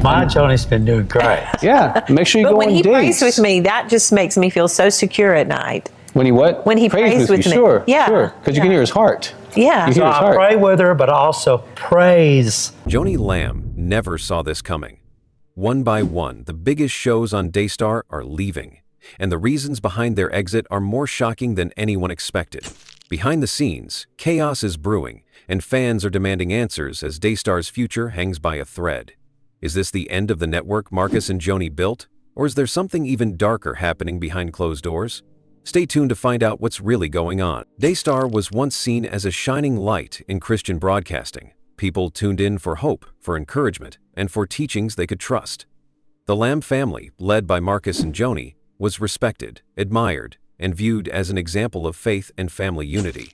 My Joni's been doing great. Yeah, make sure you But go when on he dates. prays with me, that just makes me feel so secure at night. When he what? When he prays with you. me. Sure, Yeah. sure. Because you can hear his heart. Yeah. You So hear his I heart. pray with her, but I also praise. Joni Lamb never saw this coming. One by one, the biggest shows on Daystar are leaving, and the reasons behind their exit are more shocking than anyone expected. Behind the scenes, chaos is brewing, and fans are demanding answers as Daystar's future hangs by a thread. Is this the end of the network Marcus and Joni built, or is there something even darker happening behind closed doors? Stay tuned to find out what's really going on. Daystar was once seen as a shining light in Christian broadcasting. People tuned in for hope, for encouragement, and for teachings they could trust. The Lamb family, led by Marcus and Joni, was respected, admired, and viewed as an example of faith and family unity.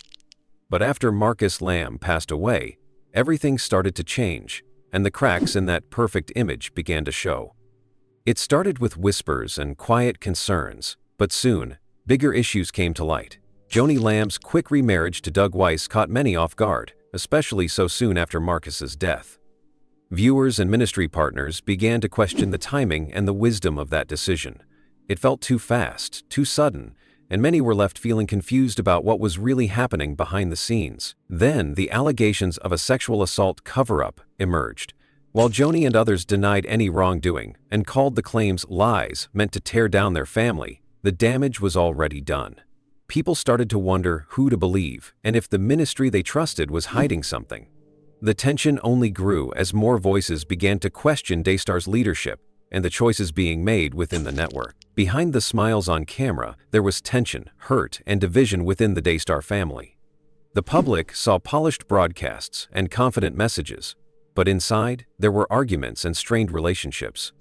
But after Marcus Lamb passed away, everything started to change, and the cracks in that perfect image began to show. It started with whispers and quiet concerns, but soon, bigger issues came to light. Joni Lamb's quick remarriage to Doug Weiss caught many off guard, especially so soon after Marcus's death. Viewers and ministry partners began to question the timing and the wisdom of that decision. It felt too fast, too sudden, and many were left feeling confused about what was really happening behind the scenes. Then, the allegations of a sexual assault cover-up emerged. While Joni and others denied any wrongdoing and called the claims lies meant to tear down their family, the damage was already done. People started to wonder who to believe and if the ministry they trusted was hiding something. The tension only grew as more voices began to question Daystar's leadership and the choices being made within the network. Behind the smiles on camera, there was tension, hurt, and division within the Daystar family. The public saw polished broadcasts and confident messages, but inside, there were arguments and strained relationships.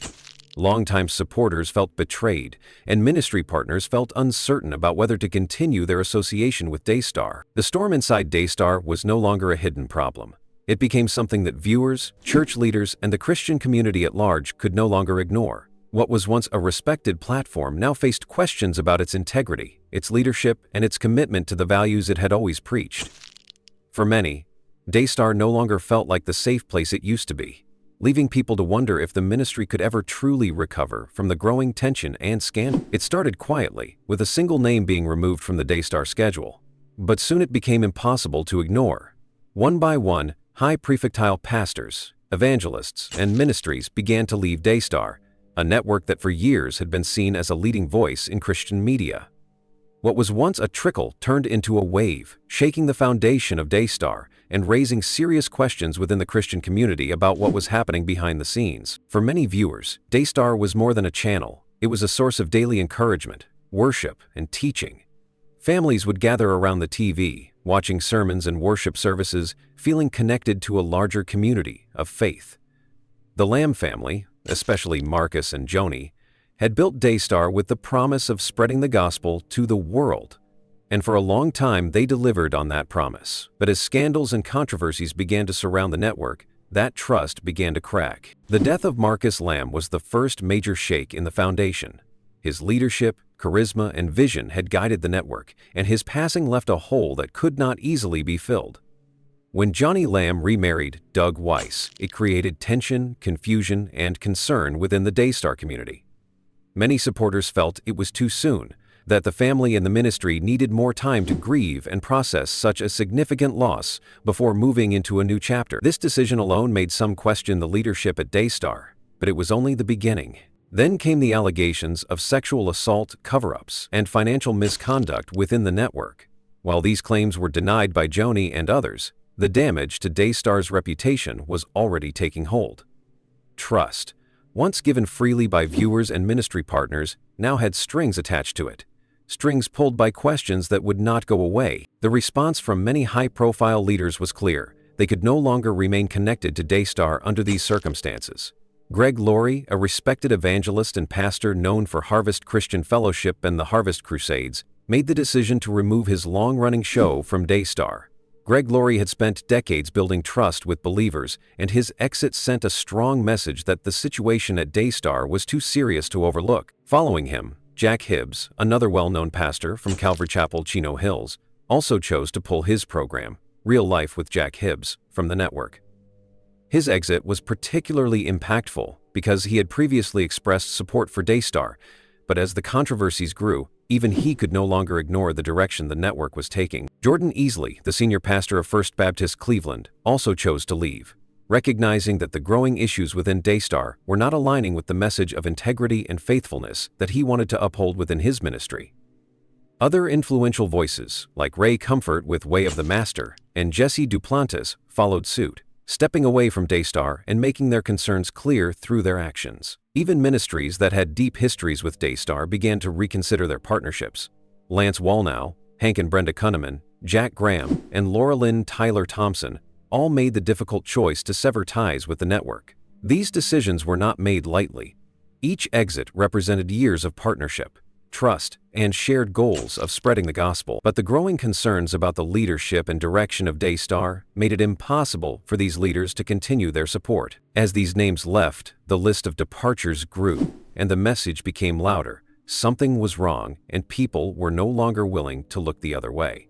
Longtime supporters felt betrayed, and ministry partners felt uncertain about whether to continue their association with Daystar. The storm inside Daystar was no longer a hidden problem. It became something that viewers, church leaders, and the Christian community at large could no longer ignore. What was once a respected platform now faced questions about its integrity, its leadership, and its commitment to the values it had always preached. For many, Daystar no longer felt like the safe place it used to be, leaving people to wonder if the ministry could ever truly recover from the growing tension and scandal. It started quietly, with a single name being removed from the Daystar schedule. But soon it became impossible to ignore. One by one, high prefectile pastors, evangelists, and ministries began to leave Daystar, a network that for years had been seen as a leading voice in Christian media. What was once a trickle turned into a wave, shaking the foundation of Daystar and raising serious questions within the Christian community about what was happening behind the scenes. For many viewers, Daystar was more than a channel. It was a source of daily encouragement, worship, and teaching. Families would gather around the TV, watching sermons and worship services, feeling connected to a larger community of faith. The Lamb family, especially Marcus and Joni, had built Daystar with the promise of spreading the gospel to the world. And for a long time, they delivered on that promise. But as scandals and controversies began to surround the network, that trust began to crack. The death of Marcus Lamb was the first major shake in the foundation. His leadership, charisma, and vision had guided the network, and his passing left a hole that could not easily be filled. When Joni Lamb remarried Doug Weiss, it created tension, confusion, and concern within the Daystar community. Many supporters felt it was too soon, that the family and the ministry needed more time to grieve and process such a significant loss before moving into a new chapter. This decision alone made some question the leadership at Daystar, but it was only the beginning. Then came the allegations of sexual assault cover-ups and financial misconduct within the network. While these claims were denied by Joni and others, the damage to Daystar's reputation was already taking hold. Trust, once given freely by viewers and ministry partners, now had strings attached to it. Strings pulled by questions that would not go away. The response from many high-profile leaders was clear. They could no longer remain connected to Daystar under these circumstances. Greg Laurie, a respected evangelist and pastor known for Harvest Christian Fellowship and the Harvest Crusades, made the decision to remove his long-running show from Daystar. Greg Laurie had spent decades building trust with believers, and his exit sent a strong message that the situation at Daystar was too serious to overlook. Following him, Jack Hibbs, another well-known pastor from Calvary Chapel, Chino Hills, also chose to pull his program, Real Life with Jack Hibbs, from the network. His exit was particularly impactful because he had previously expressed support for Daystar, but as the controversies grew, even he could no longer ignore the direction the network was taking. Jordan Easley, the senior pastor of First Baptist Cleveland, also chose to leave, recognizing that the growing issues within Daystar were not aligning with the message of integrity and faithfulness that he wanted to uphold within his ministry. Other influential voices, like Ray Comfort with Way of the Master and Jesse Duplantis, followed suit, stepping away from Daystar and making their concerns clear through their actions. Even ministries that had deep histories with Daystar began to reconsider their partnerships. Lance Wallnau, Hank and Brenda Kunneman, Jack Graham, and Laura Lynn Tyler Thompson all made the difficult choice to sever ties with the network. These decisions were not made lightly. Each exit represented years of partnership, trust, and shared goals of spreading the gospel. But the growing concerns about the leadership and direction of Daystar made it impossible for these leaders to continue their support. As these names left, the list of departures grew, and the message became louder. Something was wrong, and people were no longer willing to look the other way.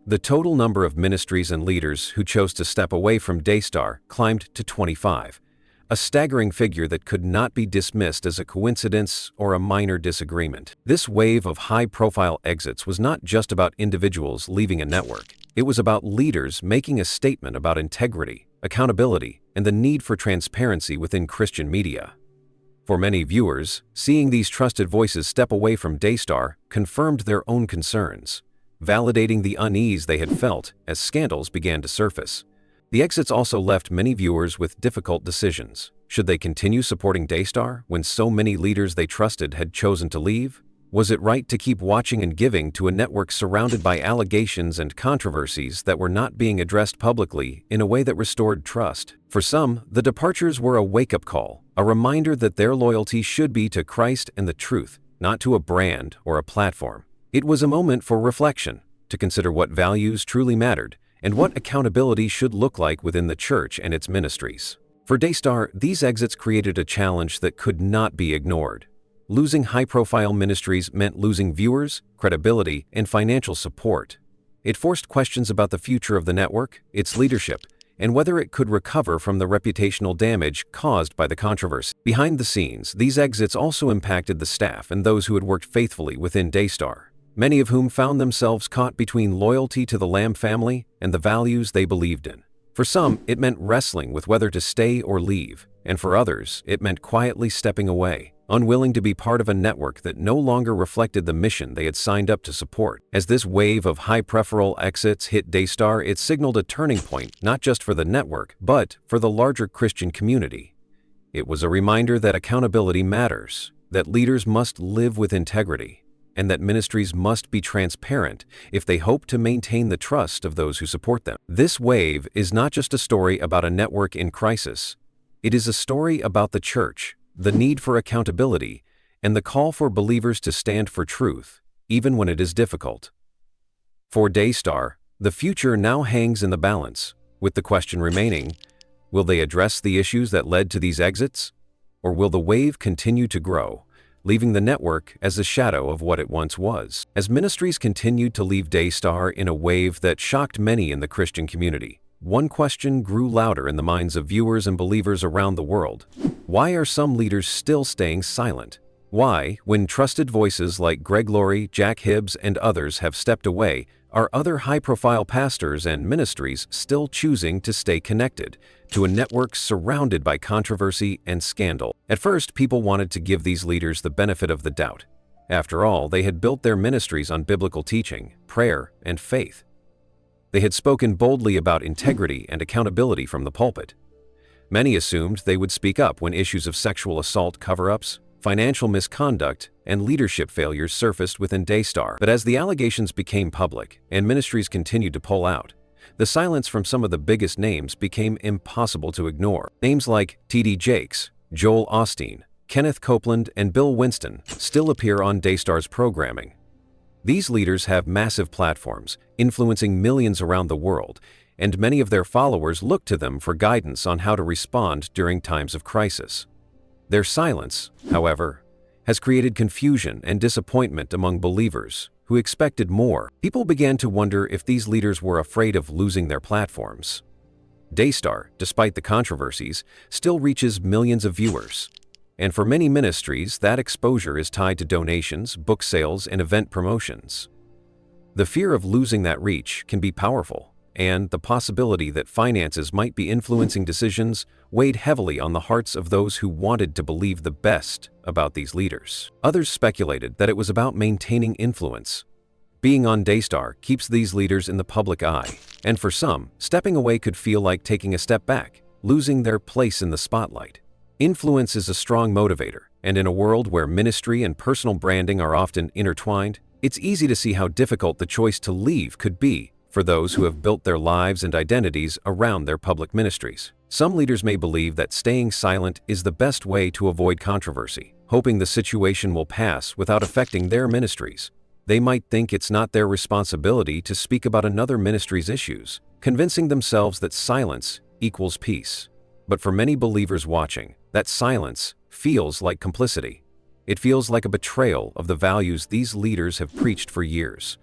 The total number of ministries and leaders who chose to step away from Daystar climbed to 25, a staggering figure that could not be dismissed as a coincidence or a minor disagreement. This wave of high-profile exits was not just about individuals leaving a network. It was about leaders making a statement about integrity, accountability, and the need for transparency within Christian media. For many viewers, seeing these trusted voices step away from Daystar confirmed their own concerns, validating the unease they had felt as scandals began to surface. The exits also left many viewers with difficult decisions. Should they continue supporting Daystar when so many leaders they trusted had chosen to leave? Was it right to keep watching and giving to a network surrounded by allegations and controversies that were not being addressed publicly in a way that restored trust? For some, the departures were a wake-up call, a reminder that their loyalty should be to Christ and the truth, not to a brand or a platform. It was a moment for reflection, to consider what values truly mattered and what accountability should look like within the church and its ministries. For Daystar, these exits created a challenge that could not be ignored. Losing high-profile ministries meant losing viewers, credibility, and financial support. It forced questions about the future of the network, its leadership, and whether it could recover from the reputational damage caused by the controversy. Behind the scenes, these exits also impacted the staff and those who had worked faithfully within Daystar, many of whom found themselves caught between loyalty to the Lamb family and the values they believed in. For some, it meant wrestling with whether to stay or leave, and for others, it meant quietly stepping away, unwilling to be part of a network that no longer reflected the mission they had signed up to support. As this wave of high-profile exits hit Daystar, it signaled a turning point not just for the network, but for the larger Christian community. It was a reminder that accountability matters, that leaders must live with integrity, and that ministries must be transparent if they hope to maintain the trust of those who support them. This wave is not just a story about a network in crisis. It is a story about the church, the need for accountability, and the call for believers to stand for truth, even when it is difficult. For Daystar, the future now hangs in the balance, with the question remaining, will they address the issues that led to these exits? Or will the wave continue to grow, leaving the network as a shadow of what it once was? As ministries continued to leave Daystar in a wave that shocked many in the Christian community, one question grew louder in the minds of viewers and believers around the world. Why are some leaders still staying silent? Why, when trusted voices like Greg Laurie, Jack Hibbs, and others have stepped away, are other high-profile pastors and ministries still choosing to stay connected to a network surrounded by controversy and scandal? At first, people wanted to give these leaders the benefit of the doubt. After all, they had built their ministries on biblical teaching, prayer, and faith. They had spoken boldly about integrity and accountability from the pulpit. Many assumed they would speak up when issues of sexual assault cover-ups, financial misconduct, and leadership failures surfaced within Daystar. But as the allegations became public and ministries continued to pull out, the silence from some of the biggest names became impossible to ignore. Names like T.D. Jakes, Joel Osteen, Kenneth Copeland, and Bill Winston still appear on Daystar's programming. These leaders have massive platforms, influencing millions around the world, and many of their followers look to them for guidance on how to respond during times of crisis. Their silence, however, has created confusion and disappointment among believers who expected more. People began to wonder if these leaders were afraid of losing their platforms. Daystar, despite the controversies, still reaches millions of viewers, And for many ministries, that exposure is tied to donations, book sales, and event promotions. The fear of losing that reach can be powerful, and the possibility that finances might be influencing decisions weighed heavily on the hearts of those who wanted to believe the best about these leaders. Others speculated that it was about maintaining influence. Being on Daystar keeps these leaders in the public eye, and for some, stepping away could feel like taking a step back, losing their place in the spotlight. Influence is a strong motivator, and in a world where ministry and personal branding are often intertwined, it's easy to see how difficult the choice to leave could be for those who have built their lives and identities around their public ministries. Some leaders may believe that staying silent is the best way to avoid controversy, hoping the situation will pass without affecting their ministries. They might think it's not their responsibility to speak about another ministry's issues, convincing themselves that silence equals peace. But for many believers watching, that silence feels like complicity. It feels like a betrayal of the values these leaders have preached for years.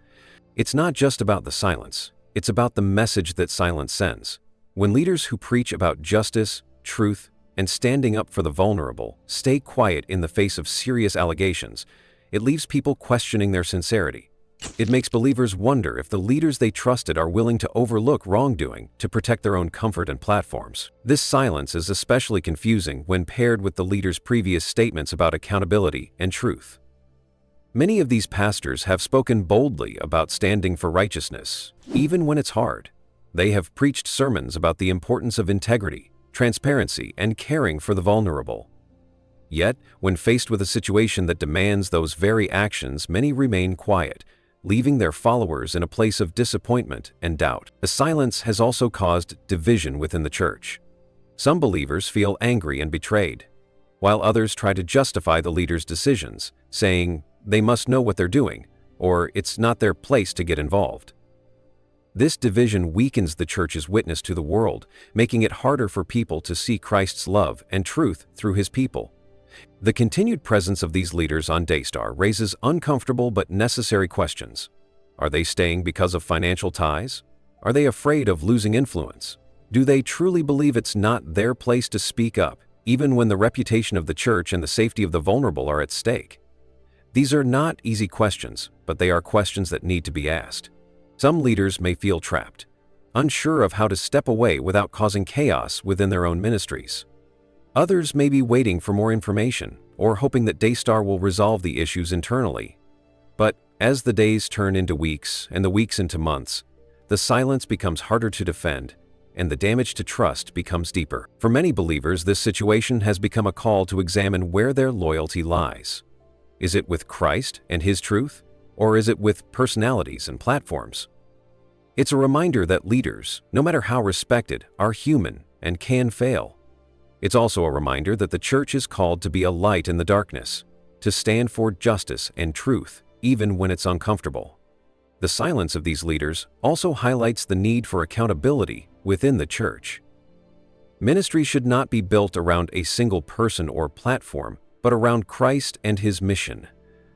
It's not just about the silence, it's about the message that silence sends. When leaders who preach about justice, truth, and standing up for the vulnerable stay quiet in the face of serious allegations, it leaves people questioning their sincerity. It makes believers wonder if the leaders they trusted are willing to overlook wrongdoing to protect their own comfort and platforms. This silence is especially confusing when paired with the leaders' previous statements about accountability and truth. Many of these pastors have spoken boldly about standing for righteousness, even when it's hard. They have preached sermons about the importance of integrity, transparency, and caring for the vulnerable. Yet, when faced with a situation that demands those very actions, many remain quiet, leaving their followers in a place of disappointment and doubt. The silence has also caused division within the church. Some believers feel angry and betrayed, while others try to justify the leaders' decisions, saying they must know what they're doing, or it's not their place to get involved. This division weakens the church's witness to the world, making it harder for people to see Christ's love and truth through his people. The continued presence of these leaders on Daystar raises uncomfortable but necessary questions. Are they staying because of financial ties? Are they afraid of losing influence? Do they truly believe it's not their place to speak up, even when the reputation of the church and the safety of the vulnerable are at stake? These are not easy questions, but they are questions that need to be asked. Some leaders may feel trapped, unsure of how to step away without causing chaos within their own ministries. Others may be waiting for more information or hoping that Daystar will resolve the issues internally. But as the days turn into weeks and the weeks into months, the silence becomes harder to defend and the damage to trust becomes deeper. For many believers, this situation has become a call to examine where their loyalty lies. Is it with Christ and his truth, or is it with personalities and platforms? It's a reminder that leaders, no matter how respected, are human and can fail. It's also a reminder that the church is called to be a light in the darkness, to stand for justice and truth, even when it's uncomfortable. The silence of these leaders also highlights the need for accountability within the church. Ministry should not be built around a single person or platform, but around Christ and his mission.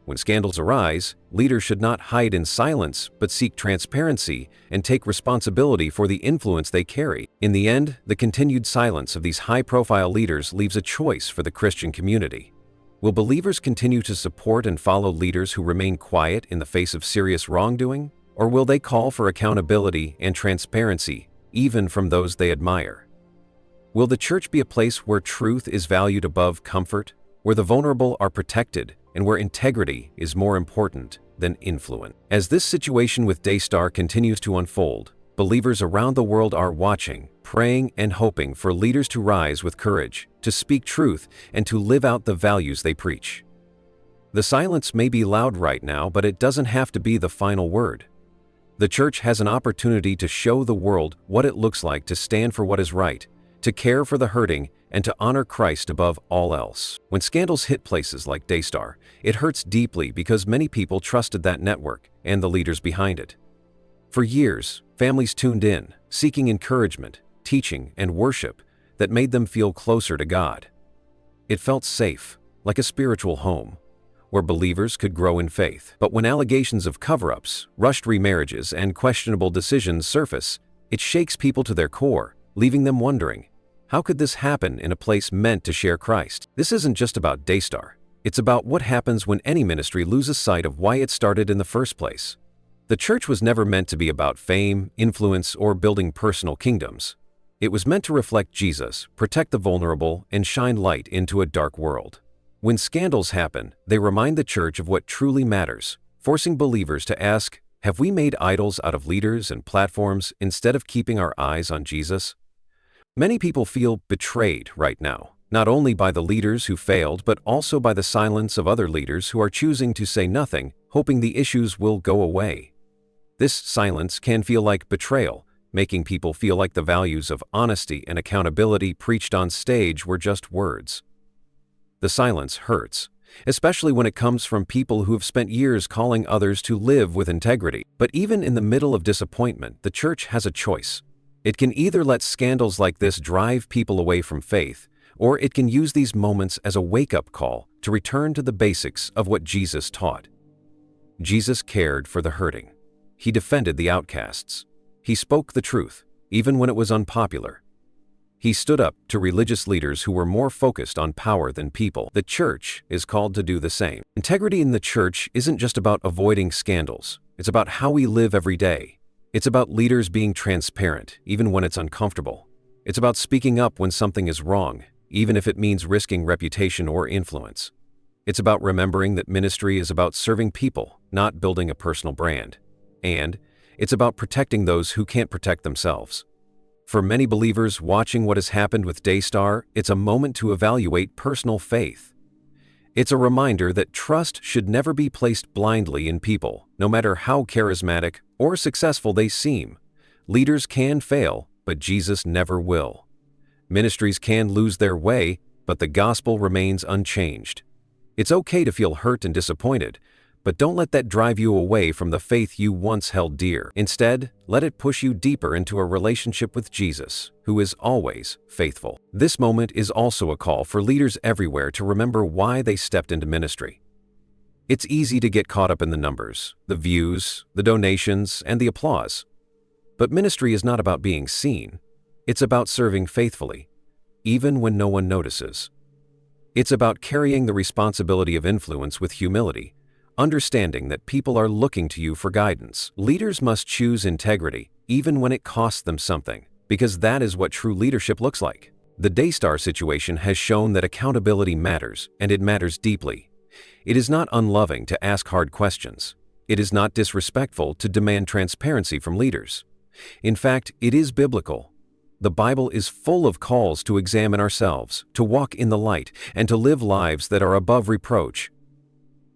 When scandals arise, leaders should not hide in silence, but seek transparency and take responsibility for the influence they carry. In the end, the continued silence of these high-profile leaders leaves a choice for the Christian community. Will believers continue to support and follow leaders who remain quiet in the face of serious wrongdoing? Or will they call for accountability and transparency, even from those they admire? Will the church be a place where truth is valued above comfort, where the vulnerable are protected, and where integrity is more important than influence? As this situation with Daystar continues to unfold, believers around the world are watching, praying, and hoping for leaders to rise with courage, to speak truth, and to live out the values they preach. The silence may be loud right now, but it doesn't have to be the final word. The church has an opportunity to show the world what it looks like to stand for what is right, to care for the hurting, and to honor Christ above all else. When scandals hit places like Daystar, it hurts deeply because many people trusted that network and the leaders behind it. For years, families tuned in, seeking encouragement, teaching, and worship that made them feel closer to God. It felt safe, like a spiritual home, where believers could grow in faith. But when allegations of cover-ups, rushed remarriages, and questionable decisions surface, it shakes people to their core, leaving them wondering, How could this happen in a place meant to share Christ? This isn't just about Daystar. It's about what happens when any ministry loses sight of why it started in the first place. The church was never meant to be about fame, influence, or building personal kingdoms. It was meant to reflect Jesus, protect the vulnerable, and shine light into a dark world. When scandals happen, they remind the church of what truly matters, forcing believers to ask, have we made idols out of leaders and platforms instead of keeping our eyes on Jesus? Many people feel betrayed right now, not only by the leaders who failed, but also by the silence of other leaders who are choosing to say nothing, hoping the issues will go away. This silence can feel like betrayal, making people feel like the values of honesty and accountability preached on stage were just words. The silence hurts, especially when it comes from people who have spent years calling others to live with integrity. But even in the middle of disappointment, the church has a choice. It can either let scandals like this drive people away from faith, or it can use these moments as a wake-up call to return to the basics of what Jesus taught. Jesus cared for the hurting. He defended the outcasts. He spoke the truth, even when it was unpopular. He stood up to religious leaders who were more focused on power than people. The church is called to do the same. Integrity in the church isn't just about avoiding scandals. It's about how we live every day. It's about leaders being transparent, even when it's uncomfortable. It's about speaking up when something is wrong, even if it means risking reputation or influence. It's about remembering that ministry is about serving people, not building a personal brand. And it's about protecting those who can't protect themselves. For many believers watching what has happened with Daystar, it's a moment to evaluate personal faith. It's a reminder that trust should never be placed blindly in people, no matter how charismatic or successful they seem. Leaders can fail, but Jesus never will. Ministries can lose their way, but the gospel remains unchanged. It's okay to feel hurt and disappointed, but don't let that drive you away from the faith you once held dear. Instead, let it push you deeper into a relationship with Jesus, who is always faithful. This moment is also a call for leaders everywhere to remember why they stepped into ministry. It's easy to get caught up in the numbers, the views, the donations, and the applause. But ministry is not about being seen. It's about serving faithfully, even when no one notices. It's about carrying the responsibility of influence with humility, understanding that people are looking to you for guidance. Leaders must choose integrity, even when it costs them something, because that is what true leadership looks like. The Daystar situation has shown that accountability matters, and it matters deeply. It is not unloving to ask hard questions. It is not disrespectful to demand transparency from leaders. In fact, it is biblical. The Bible is full of calls to examine ourselves, to walk in the light, and to live lives that are above reproach.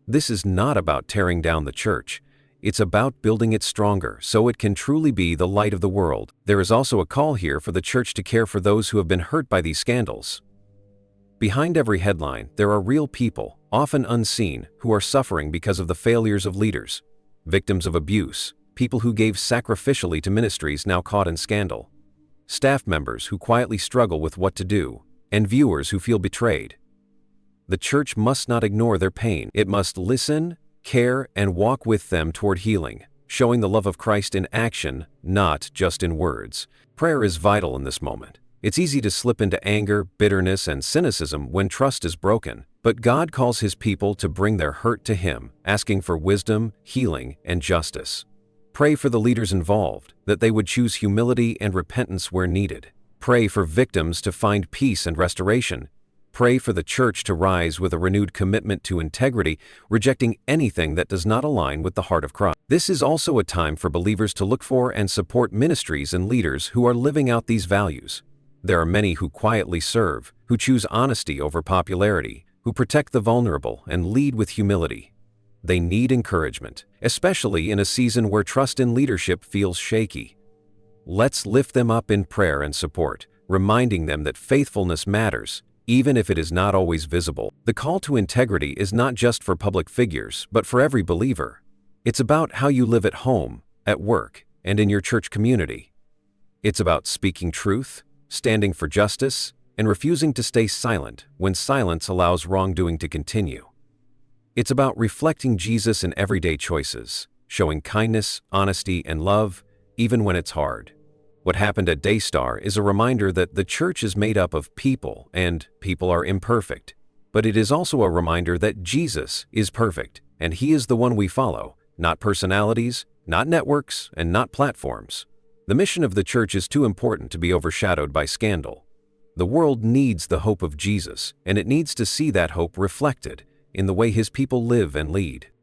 This is not about tearing down the church. It's about building it stronger so it can truly be the light of the world. There is also a call here for the church to care for those who have been hurt by these scandals. Behind every headline, there are real people, often unseen, who are suffering because of the failures of leaders, victims of abuse, people who gave sacrificially to ministries now caught in scandal, staff members who quietly struggle with what to do, and viewers who feel betrayed. The church must not ignore their pain. It must listen, care, and walk with them toward healing, showing the love of Christ in action, not just in words. Prayer is vital in this moment. It's easy to slip into anger, bitterness, and cynicism when trust is broken, but God calls His people to bring their hurt to Him, asking for wisdom, healing, and justice. Pray for the leaders involved, that they would choose humility and repentance where needed. Pray for victims to find peace and restoration. Pray for the church to rise with a renewed commitment to integrity, rejecting anything that does not align with the heart of Christ. This is also a time for believers to look for and support ministries and leaders who are living out these values. There are many who quietly serve, who choose honesty over popularity, who protect the vulnerable and lead with humility. They need encouragement, especially in a season where trust in leadership feels shaky. Let's lift them up in prayer and support, reminding them that faithfulness matters, even if it is not always visible. The call to integrity is not just for public figures, but for every believer. It's about how you live at home, at work, and in your church community. It's about speaking truth, standing for justice, and refusing to stay silent when silence allows wrongdoing to continue. It's about reflecting Jesus in everyday choices, showing kindness, honesty, and love, even when it's hard. What happened at Daystar is a reminder that the church is made up of people, and people are imperfect. But it is also a reminder that Jesus is perfect, and He is the one we follow, not personalities, not networks, and not platforms. The mission of the church is too important to be overshadowed by scandal. The world needs the hope of Jesus, and it needs to see that hope reflected in the way His people live and lead.